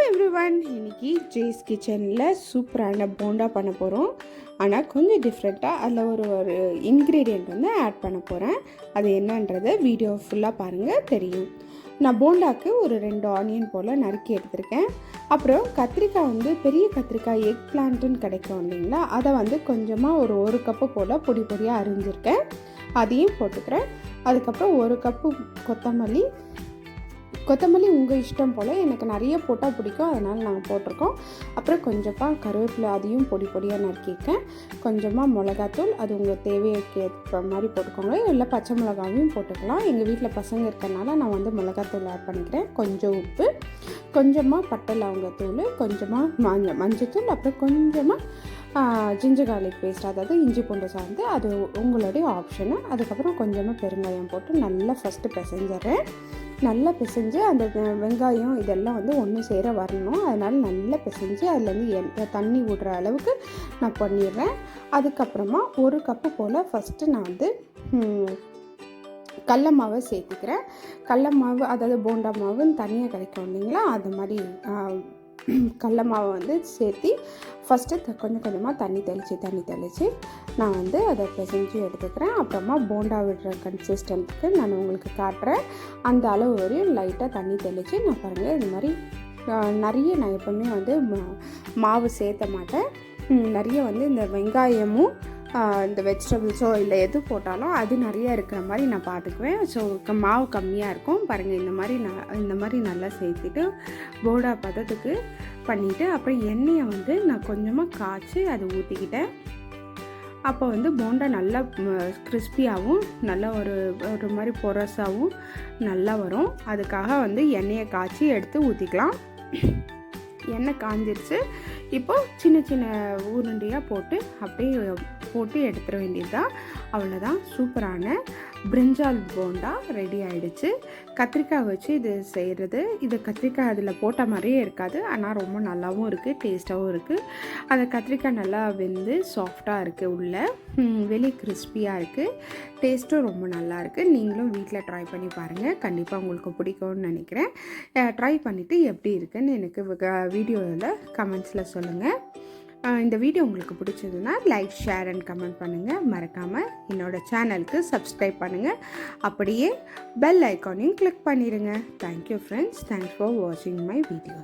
Everyone, இன்னைக்கு ஜேஸ் கிச்சனில் சூப்பரான போண்டா பண்ண போகிறோம். ஆனால் கொஞ்சம் டிஃப்ரெண்ட்டாக அதில் ஒரு இன்க்ரீடியண்ட் வந்து ஆட் பண்ண போகிறேன். அது என்னன்றதை வீடியோ ஃபுல்லாக பாருங்கள், தெரியும். நான் போண்டாக்கு ஒரு 2 ஆனியன் போல் நறுக்கி எடுத்திருக்கேன். அப்புறம் கத்திரிக்காய் வந்து பெரிய கத்திரிக்காய் எக் பிளான்ட்டுன்னு கிடைக்கும் இல்லைங்களா, அதை வந்து கொஞ்சமாக ஒரு கப்பு போல் பொடி பொடியாக அரிஞ்சிருக்கேன், அதையும் போட்டுக்கிறேன். அதுக்கப்புறம் 1 கப்பு கொத்தமல்லி உங்கள் இஷ்டம் போல், எனக்கு நிறைய போட்டால் பிடிக்கும், அதனால் நாங்கள் போட்டிருக்கோம். அப்புறம் கொஞ்சமாக கருவேப்பிலை, அதையும் பொடி பொடியாக நறுக்கியிருக்கேன். கொஞ்சமாக மிளகாத்தூள், அது உங்கள் தேவைக்கு ஏற்ற மாதிரி போட்டுக்கோங்க, இல்லை பச்சை மிளகாவையும் போட்டுக்கலாம். எங்கள் வீட்டில் பசங்க இருக்கிறனால நான் வந்து மிளகாத்தூள் ஆட் பண்ணிக்கிறேன். கொஞ்சம் உப்பு, கொஞ்சமாக பட்டை லவங்கத்தூள், கொஞ்சமாக மஞ்சத்தூள், அப்புறம் கொஞ்சமாக ஜிஞ்சர் கார்லிக் பேஸ்ட், அதாவது இஞ்சி பூண்டு சார்ந்து, அது உங்களுடைய ஆப்ஷனு. அதுக்கப்புறம் கொஞ்சமாக பெருங்காயம் போட்டு நல்லா ஃபஸ்ட்டு பிசைஞ்சிட்றேன். நல்லா பிசைஞ்சு அந்த வெங்காயம் இதெல்லாம் வந்து ஒன்று சேர வரணும், அதனால் நல்லா பிசைஞ்சு அதுலேருந்து தண்ணி விடுற அளவுக்கு நான் பண்ணிடுறேன். அதுக்கப்புறமா 1 கப்பு போல் ஃபஸ்ட்டு நான் வந்து கடல மாவை சேர்த்துக்கிறேன். கடல மாவு, அதாவது போண்டா மாவுன்னு தனியாக கிடைக்கும் இல்லைங்களா, அது மாதிரி கடல மாவை வந்து சேர்த்து ஃபஸ்ட்டு கொஞ்சம் கொஞ்சமாக தண்ணி தெளித்து நான் வந்து அதை பிசைஞ்சு எடுத்துக்கிறேன். அப்புறமா போண்டா விடுற கன்சிஸ்டன்ட்டுக்கு நான் உங்களுக்கு காட்டுறேன். அந்த அளவு வரையும் லைட்டாக தண்ணி தெளித்து நான் பாருங்கள், இது மாதிரி நிறைய நான் எப்போவுமே வந்து மாவு சேர்த்த மாட்டேன். நிறைய வந்து இந்த வெங்காயமும் இந்த வெஜிடபிள்ஸோ இல்லை எது போட்டாலும் அது நிறையா இருக்கிற மாதிரி நான் பார்த்துக்குவேன். ஸோ மாவு கம்மியாக இருக்கும் பாருங்கள். இந்த மாதிரி நல்லா சேர்த்துட்டு போண்டா பதத்துக்கு பண்ணிவிட்டு, அப்புறம் எண்ணெயை வந்து நான் கொஞ்சமாக காய்ச்சி அதை ஊற்றிக்கிட்டேன். அப்போ வந்து போண்டா நல்லா கிறிஸ்பியாகவும் நல்லா ஒரு மாதிரி பொரசாகவும் நல்லா வரும். அதுக்காக வந்து எண்ணெயை காய்ச்சி எடுத்து ஊற்றிக்கலாம். எண்ணெய் காஞ்சிருச்சு. இப்போது சின்ன சின்ன உருண்டையாக போட்டு அப்படியே போட்டு எடுத்துட வேண்டியது தான். அவ்வளோதான், சூப்பரான பிரிஞ்சால் போண்டா ரெடி ஆகிடுச்சு. கத்திரிக்காய் வச்சு இது செய்கிறது. இது கத்திரிக்காய் அதில் போட்ட மாதிரியே இருக்காது, ஆனால் ரொம்ப நல்லாவும் இருக்குது, டேஸ்ட்டாகவும் இருக்குது. அந்த கத்திரிக்காய் நல்லா வெந்து சாஃப்டாக இருக்குது, உள்ளே வெளியே கிறிஸ்பியாக இருக்குது, டேஸ்ட்டும் ரொம்ப நல்லா இருக்குது. நீங்களும் வீட்டில் ட்ரை பண்ணி பாருங்கள், கண்டிப்பாக உங்களுக்கு பிடிக்கும்னு நினைக்கிறேன். ட்ரை பண்ணிவிட்டு எப்படி இருக்குன்னு எனக்கு வீடியோவில் கமெண்ட்ஸில் சொல்லுங்கள். இந்த வீடியோ உங்களுக்கு பிடிச்சதுன்னா லைக், ஷேர் அண்ட் கமெண்ட் பண்ணுங்கள். மறக்காமல் என்னோடய சேனலுக்கு சப்ஸ்கிரைப் பண்ணுங்கள். அப்படியே பெல் ஐக்கானையும் கிளிக் பண்ணிடுங்க. தேங்க்யூ ஃப்ரெண்ட்ஸ், தேங்க்ஸ் ஃபார் வாட்சிங் மை வீடியோ.